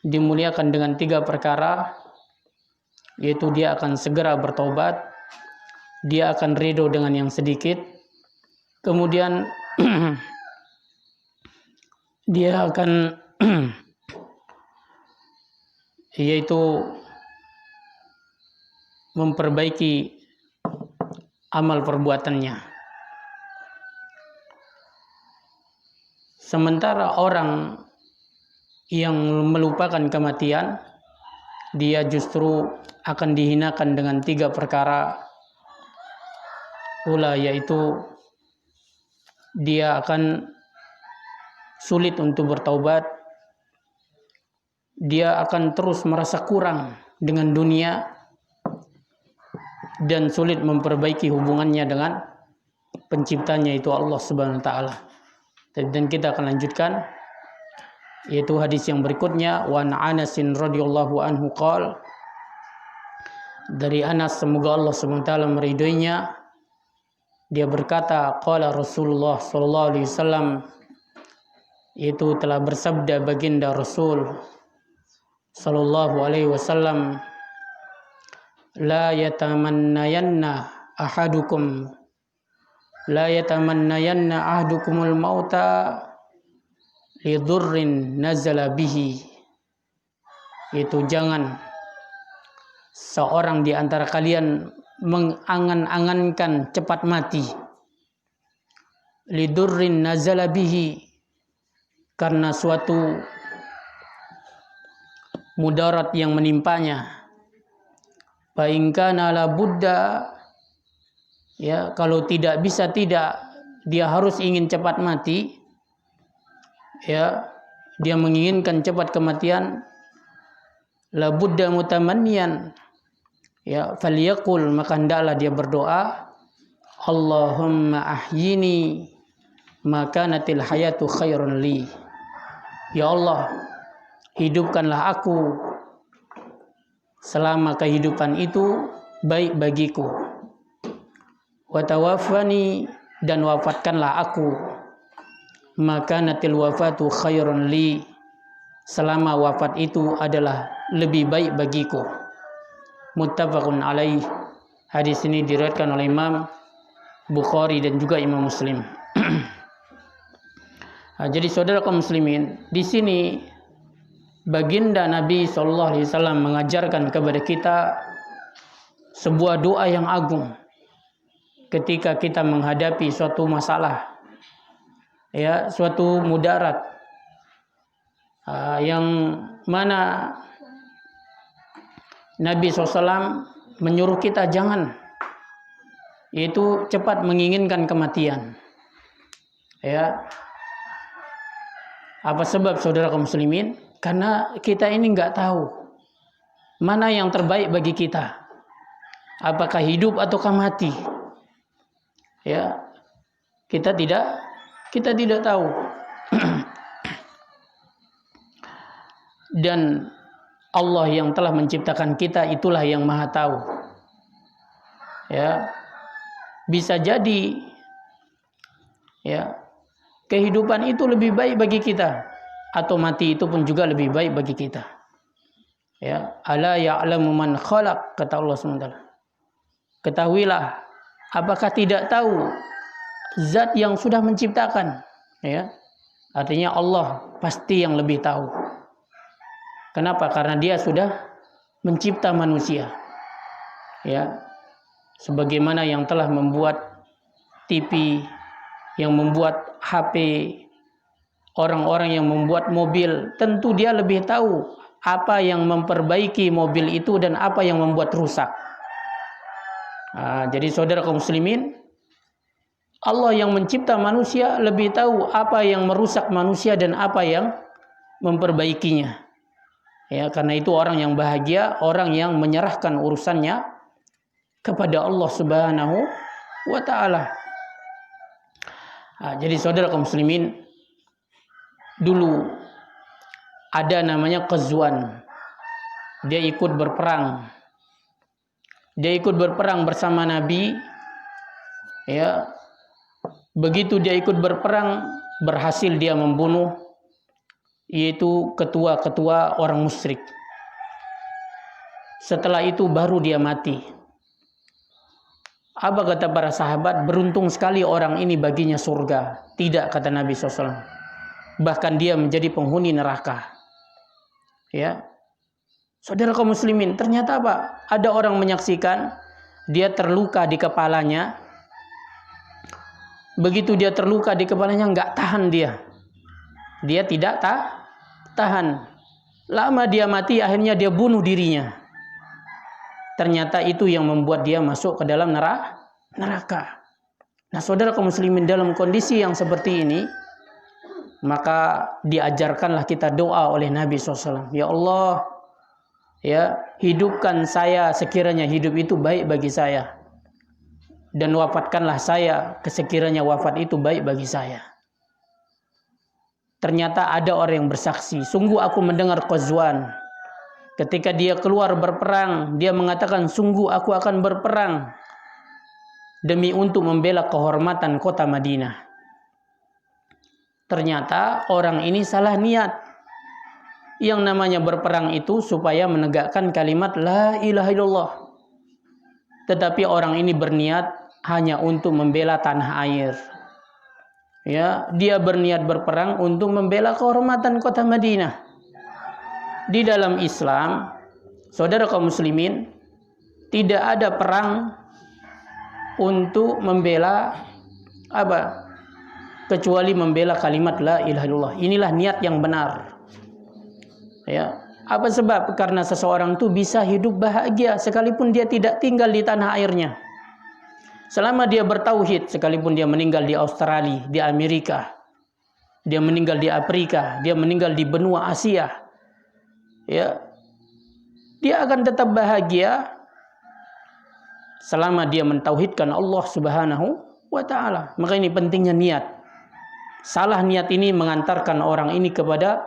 dimuliakan dengan 3 perkara, yaitu dia akan segera bertobat, dia akan ridho dengan yang sedikit, kemudian dia akan yaitu memperbaiki amal perbuatannya. Sementara orang yang melupakan kematian, dia justru akan dihinakan dengan 3 perkara pula, yaitu dia akan sulit untuk bertaubat, dia akan terus merasa kurang dengan dunia, dan sulit memperbaiki hubungannya dengan penciptanya, itu Allah Subhanahu wa taala. Dan kita akan lanjutkan, yaitu hadis yang berikutnya. Wa an Anasin radhiyallahu anhu qala, dari Anas, semoga Allah Subhanahu wa taala meridhoinya, dia berkata, qala Rasulullah sallallahu alaihi wasallam, itu telah bersabda baginda Rasul sallallahu alaihi wasallam, la yatamannayanna ahadukum ahadukumul mauta lidurrin nazala bihi, itu jangan seorang di antara kalian mengangan-angankan cepat mati, lidurrin nazala bihi, karena suatu mudarat yang menimpanya. Fa in kana la budda, ya, kalau tidak bisa tidak, dia harus ingin cepat mati, ya, dia menginginkan cepat kematian, la budda mutamanniyan, ya, falyaqul, maka hendaklah dia berdoa, Allahumma ahyini makanatil hayatu khairun li, ya Allah, hidupkanlah aku selama kehidupan itu baik bagiku, wa tawaffani, dan wafatkanlah aku, makanatil wafatu khairun li, selama wafat itu adalah lebih baik bagiku. Muttafaqun alaih. Hadis ini diriwayatkan oleh Imam Bukhari dan juga Imam Muslim. Jadi saudara kaum muslimin, di sini baginda Nabi sallallahu alaihi wasallam mengajarkan kepada kita sebuah doa yang agung ketika kita menghadapi suatu masalah, ya, suatu mudarat, yang mana Nabi SAW menyuruh kita jangan, yaitu cepat menginginkan kematian, ya. Apa sebab saudara kaum muslimin? Karena kita ini nggak tahu mana yang terbaik bagi kita, apakah hidup ataukah mati, ya, kita tidak tahu. Dan Allah yang telah menciptakan kita itulah yang maha tahu, ya. Bisa jadi, ya, kehidupan itu lebih baik bagi kita, atau mati itu pun juga lebih baik bagi kita, ya. Ala ya'lamu man khalaq, kata Allah SWT. Ketahuilah, apakah tidak tahu zat yang sudah menciptakan, ya. Artinya Allah pasti yang lebih tahu. Kenapa? Karena dia sudah mencipta manusia, ya. Sebagaimana yang telah membuat TV, yang membuat HP, orang-orang yang membuat mobil, tentu dia lebih tahu apa yang memperbaiki mobil itu dan apa yang membuat rusak. Jadi saudara kaum muslimin, Allah yang mencipta manusia lebih tahu apa yang merusak manusia dan apa yang memperbaikinya, ya. Karena itu orang yang bahagia, orang yang menyerahkan urusannya kepada Allah Subhanahu wa taala. Jadi saudara kaum muslimin, dulu ada namanya Qazwan. Dia ikut berperang. Dia ikut berperang bersama Nabi, ya. Begitu dia ikut berperang, berhasil dia membunuh yaitu ketua-ketua orang musyrik. Setelah itu baru dia mati. Apa kata para sahabat? Beruntung sekali orang ini baginya surga. Tidak, kata Nabi SAW. Bahkan dia menjadi penghuni neraka. Ya, saudara kaum muslimin, ternyata apa? Ada orang menyaksikan dia terluka di kepalanya. Begitu dia terluka di kepalanya, nggak tahan dia. Dia tidak tahan. Lama dia mati, akhirnya dia bunuh dirinya. Ternyata itu yang membuat dia masuk ke dalam neraka. Nah, saudara kaum muslimin, dalam kondisi yang seperti ini, maka diajarkanlah kita doa oleh Nabi SAW. Ya Allah, ya, hidupkan saya sekiranya hidup itu baik bagi saya, dan wafatkanlah saya sekiranya wafat itu baik bagi saya. Ternyata ada orang yang bersaksi, sungguh aku mendengar Qazwan ketika dia keluar berperang, dia mengatakan, sungguh aku akan berperang demi untuk membela kehormatan kota Madinah. Ternyata orang ini salah niat. Yang namanya berperang itu supaya menegakkan kalimat la ilaha illallah. Tetapi orang ini berniat hanya untuk membela tanah air. Ya, dia berniat berperang untuk membela kehormatan kota Madinah. Di dalam Islam, saudara kaum muslimin, tidak ada perang untuk membela apa? Kecuali membela kalimat la ilaha illallah. Inilah niat yang benar. Ya, apa sebab? Karena seseorang itu bisa hidup bahagia sekalipun dia tidak tinggal di tanah airnya. Selama dia bertauhid, sekalipun dia meninggal di Australia, di Amerika, dia meninggal di Afrika, dia meninggal di benua Asia, ya, dia akan tetap bahagia selama dia mentauhidkan Allah Subhanahu wa Ta'ala. Maka ini pentingnya niat. Salah niat ini mengantarkan orang ini kepada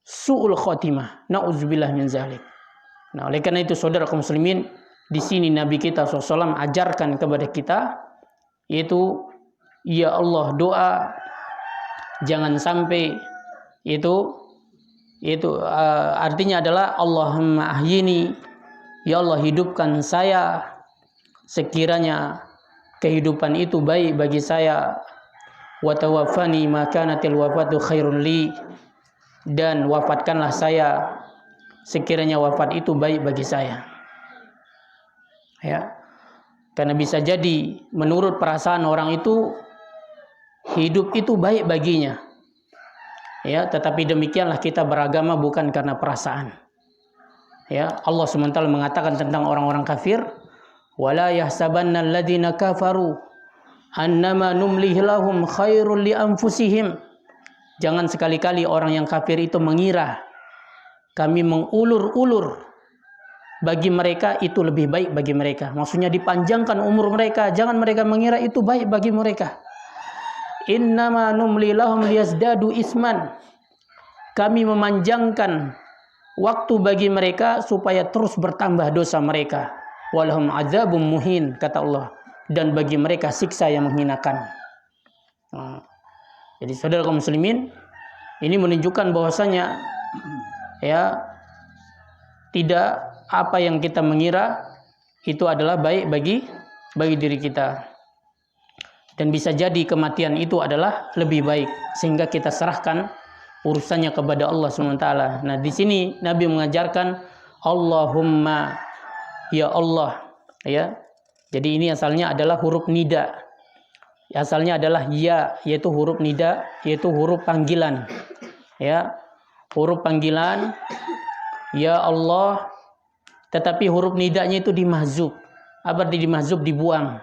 su'ul khotimah. Na'udzubillah min zalik. Nah, oleh karena itu saudara kaum muslimin, di sini Nabi kita SAW ajarkan kepada kita, yaitu ya Allah, doa jangan sampai itu artinya adalah Allahumma ahyini, ya Allah hidupkan saya sekiranya kehidupan itu baik bagi saya, wa tawaffani ma kanatil wafatu khairun li, dan wafatkanlah saya sekiranya wafat itu baik bagi saya. Ya, karena bisa jadi menurut perasaan orang itu hidup itu baik baginya. Ya, tetapi demikianlah kita beragama bukan karena perasaan. Ya, Allah SWT mengatakan tentang orang-orang kafir, wala yahsabanna alladziina kafaru annama numlihi lahum khairul li anfusihim. Jangan sekali-kali orang yang kafir itu mengira kami mengulur-ulur bagi mereka itu lebih baik bagi mereka. Maksudnya dipanjangkan umur mereka. Jangan mereka mengira itu baik bagi mereka. Innama numli lahum liyazdadu isman. Kami memanjangkan waktu bagi mereka supaya terus bertambah dosa mereka. Walahum azabum muhin, kata Allah. Dan bagi mereka siksa yang menghinakan. Jadi saudara kaum muslimin, ini menunjukkan bahwasanya ya, tidak apa yang kita mengira itu adalah baik bagi diri kita. Dan bisa jadi kematian itu adalah lebih baik, sehingga kita serahkan urusannya kepada Allah SWT. Nah, di sini Nabi mengajarkan Allahumma, ya Allah, ya. Jadi ini asalnya adalah huruf nida. Asalnya adalah ya, yaitu huruf nida, yaitu huruf panggilan. Ya. Huruf panggilan ya Allah, tetapi huruf nidanya itu dimahzub. Apa arti dimahzub? Dibuang.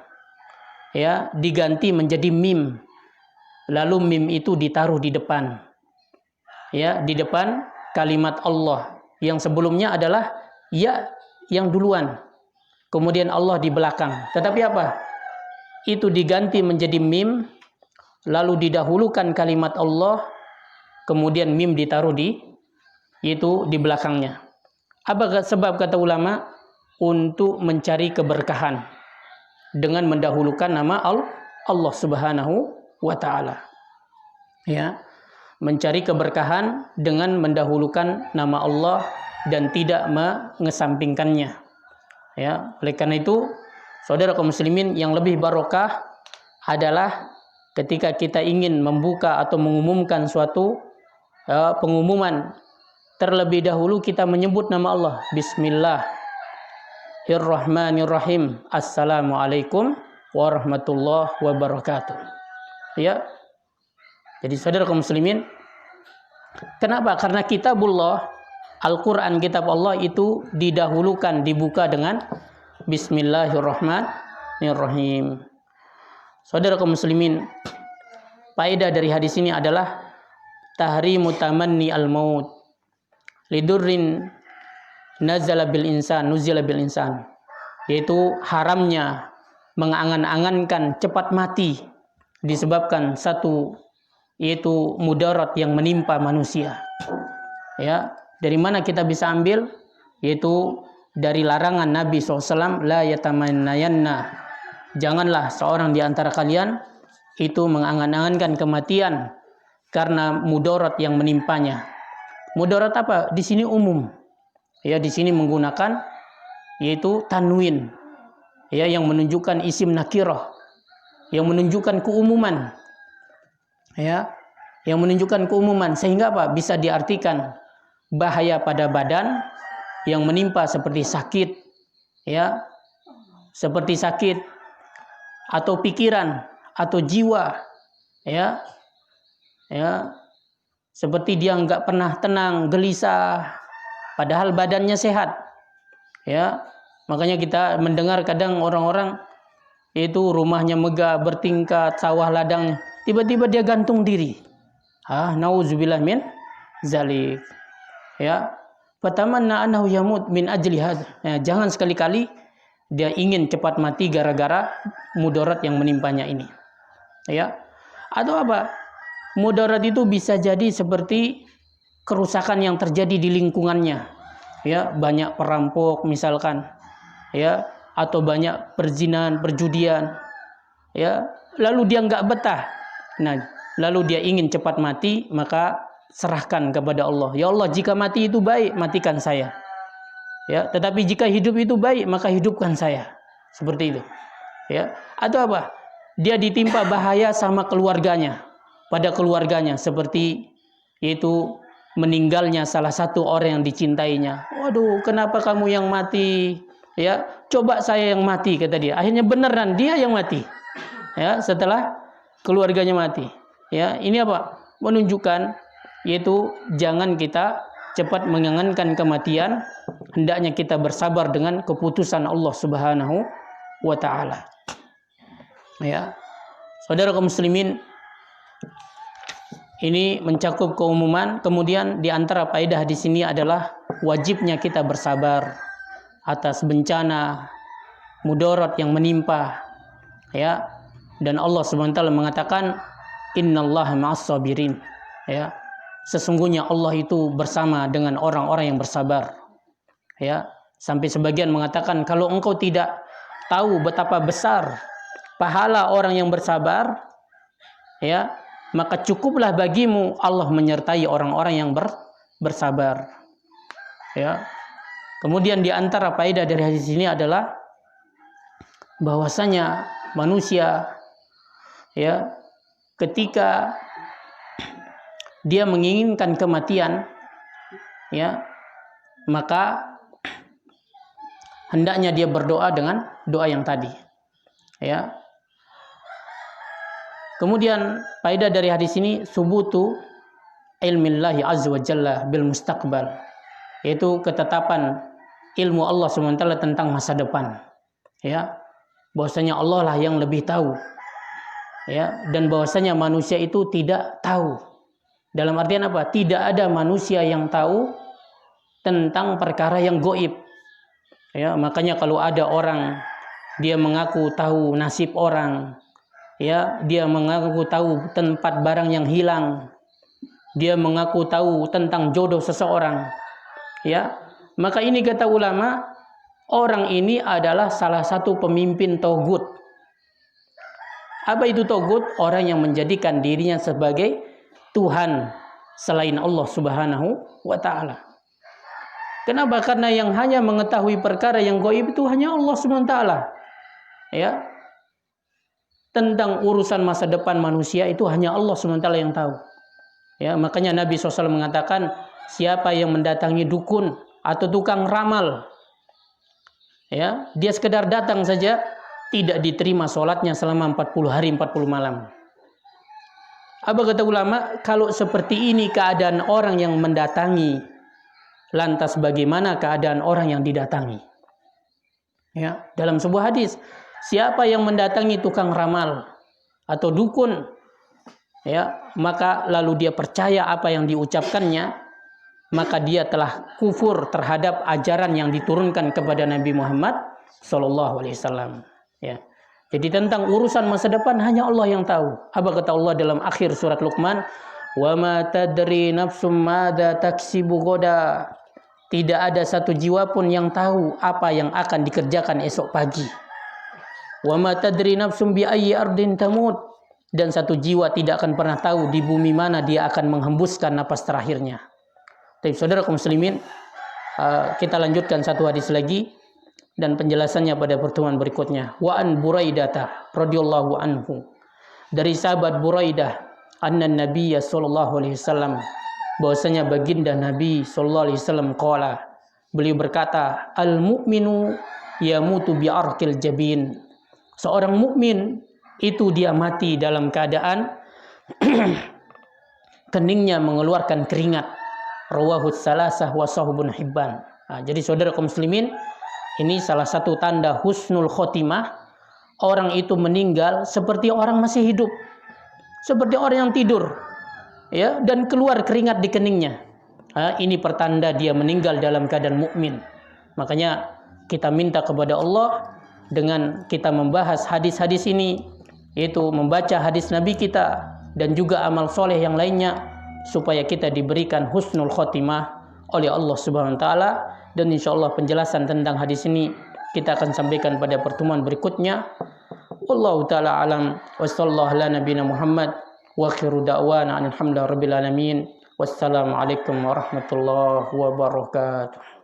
Ya, diganti menjadi mim. Lalu mim itu ditaruh di depan. Ya, di depan kalimat Allah. Yang sebelumnya adalah ya yang duluan. Kemudian Allah di belakang. Tetapi apa? Itu diganti menjadi mim, lalu didahulukan kalimat Allah, kemudian mim ditaruh di belakangnya. Apa sebab kata ulama? Untuk mencari keberkahan dengan mendahulukan nama Allah Subhanahu wa Ta'ala. Ya, mencari keberkahan dengan mendahulukan nama Allah dan tidak mengesampingkannya. Ya, oleh karena itu, saudara kaum muslimin, yang lebih barokah adalah ketika kita ingin membuka atau mengumumkan suatu pengumuman, terlebih dahulu kita menyebut nama Allah. Bismillahirrahmanirrahim. Assalamualaikum warahmatullahi wabarakatuh. Ya. Jadi saudara kaum muslimin, kenapa? Karena kitabullah, Al-Quran, kitab Allah itu didahulukan, dibuka dengan Bismillahirrahmanirrahim. Saudara kaum muslimin, faedah dari hadis ini adalah tahrimu tamanni al-maut lidurrin nuzila bil insan, yaitu haramnya mengangan-angankan cepat mati disebabkan satu, yaitu mudarat yang menimpa manusia. Ya, dari mana kita bisa ambil? Yaitu dari larangan Nabi SAW, la yatamannayanna, janganlah seorang di antara kalian itu mengangan-angankan kematian karena mudarat yang menimpanya. Mudarat apa? Di sini umum. Ya, di sini menggunakan yaitu tanwin, ya, yang menunjukkan isim nakirah, yang menunjukkan keumuman. Ya, yang menunjukkan keumuman, sehingga apa? Bisa diartikan bahaya pada badan yang menimpa seperti sakit, ya, seperti sakit, atau pikiran atau jiwa, ya, ya, seperti dia nggak pernah tenang, gelisah, padahal badannya sehat. Ya, makanya kita mendengar kadang orang-orang itu rumahnya megah, bertingkat, sawah ladang, tiba-tiba dia gantung diri. Nauzubillah min zalik. Ya, fatamanna annahu yamut min ajli hadza. Ya, jangan sekali-kali dia ingin cepat mati gara-gara mudarat yang menimpanya ini. Ya. Atau apa? Mudarat itu bisa jadi seperti kerusakan yang terjadi di lingkungannya. Ya, banyak perampok misalkan. Ya, atau banyak perzinahan, perjudian. Ya, lalu dia nggak betah. Nah, lalu dia ingin cepat mati, maka serahkan kepada Allah. Ya Allah, jika mati itu baik, matikan saya. Ya, tetapi jika hidup itu baik, maka hidupkan saya. Seperti itu. Ya, atau apa? Dia ditimpa bahaya sama keluarganya, pada keluarganya, seperti yaitu meninggalnya salah satu orang yang dicintainya. Waduh, kenapa kamu yang mati? Ya, coba saya yang mati, kata dia. Akhirnya beneran dia yang mati. Ya, setelah keluarganya mati. Ya, ini apa? Menunjukkan yaitu jangan kita cepat mengangankan kematian, hendaknya kita bersabar dengan keputusan Allah Subhanahu wa taala. Ya. Saudara kaum muslimin, ini mencakup keumuman. Kemudian di antara faedah di sini adalah wajibnya kita bersabar atas bencana mudarat yang menimpa. Ya. Dan Allah Subhanahu wa taala mengatakan innallaha ma'as sabirin. Ya. Sesungguhnya Allah itu bersama dengan orang-orang yang bersabar. Ya, sampai sebagian mengatakan kalau engkau tidak tahu betapa besar pahala orang yang bersabar, ya, maka cukuplah bagimu Allah menyertai orang-orang yang bersabar. Ya. Kemudian di antara faedah dari hadis ini adalah bahwasanya manusia, ya, ketika dia menginginkan kematian, ya, maka hendaknya dia berdoa dengan doa yang tadi. Ya. Kemudian faedah dari hadis ini subutu ilmillahi azza wa jalla bil mustaqbal, yaitu ketetapan ilmu Allah SWT tentang masa depan. Ya. Bahwasanya Allah lah yang lebih tahu. Ya, dan bahwasanya manusia itu tidak tahu. Dalam artian apa? Tidak ada manusia yang tahu tentang perkara yang gaib. Ya, makanya kalau ada orang dia mengaku tahu nasib orang, ya, dia mengaku tahu tempat barang yang hilang, dia mengaku tahu tentang jodoh seseorang, ya, maka ini kata ulama, orang ini adalah salah satu pemimpin togut. Apa itu togut? Orang yang menjadikan dirinya sebagai Tuhan, selain Allah Subhanahu wa taala. Kenapa? Karena yang hanya mengetahui perkara yang gaib itu hanya Allah Subhanahu wa taala. Ya. Tentang urusan masa depan manusia itu hanya Allah Subhanahu wa taala yang tahu. Ya, makanya Nabi SAW mengatakan, siapa yang mendatangi dukun atau tukang ramal, ya, dia sekedar datang saja, tidak diterima sholatnya selama 40 hari 40 malam. Apa kata ulama? Kalau seperti ini keadaan orang yang mendatangi, lantas bagaimana keadaan orang yang didatangi? Ya, dalam sebuah hadis, siapa yang mendatangi tukang ramal atau dukun, ya, maka lalu dia percaya apa yang diucapkannya, maka dia telah kufur terhadap ajaran yang diturunkan kepada Nabi Muhammad sallallahu alaihi wasallam. Ya. Jadi tentang urusan masa depan hanya Allah yang tahu. Apa kata Allah dalam akhir surat Luqman? Wa ma tadri nafsum madza taksibu ghadan. Tidak ada satu jiwa pun yang tahu apa yang akan dikerjakan esok pagi. Wa ma tadri nafsum bi ayyi ardin tamut. Dan satu jiwa tidak akan pernah tahu di bumi mana dia akan menghembuskan napas terakhirnya. Tapi saudara kaum muslimin, kita lanjutkan satu hadis lagi dan penjelasannya pada pertemuan berikutnya. Wa an Buraidah radhiyallahu anhu. Dari sahabat Buraidah, anna Nabiy sallallahu alaihi wasallam, bahwasanya baginda Nabi sallallahu alaihi wasallam qala, beliau berkata, al mu'minu yamutu bi arqil jabin. Seorang mukmin itu dia mati dalam keadaan keningnya mengeluarkan keringat. Rawahus salasah wa sahibun hibban. Jadi saudara kaum muslimin, ini salah satu tanda husnul khotimah. Orang itu meninggal seperti orang masih hidup, seperti orang yang tidur, ya, dan keluar keringat di keningnya. Ini pertanda dia meninggal dalam keadaan mukmin. Makanya kita minta kepada Allah dengan kita membahas hadis-hadis ini, yaitu membaca hadis Nabi kita dan juga amal soleh yang lainnya, supaya kita diberikan husnul khotimah oleh Allah Subhanahu wa taala. Dan insyaallah penjelasan tentang hadis ini kita akan sampaikan pada pertemuan berikutnya. Wallahu taala alam, wa sallallahu ala nabiyina Muhammad wa akhiru da'wana alhamdulillahi rabbil alamin. Wassalamu alaikum warahmatullahi wabarakatuh.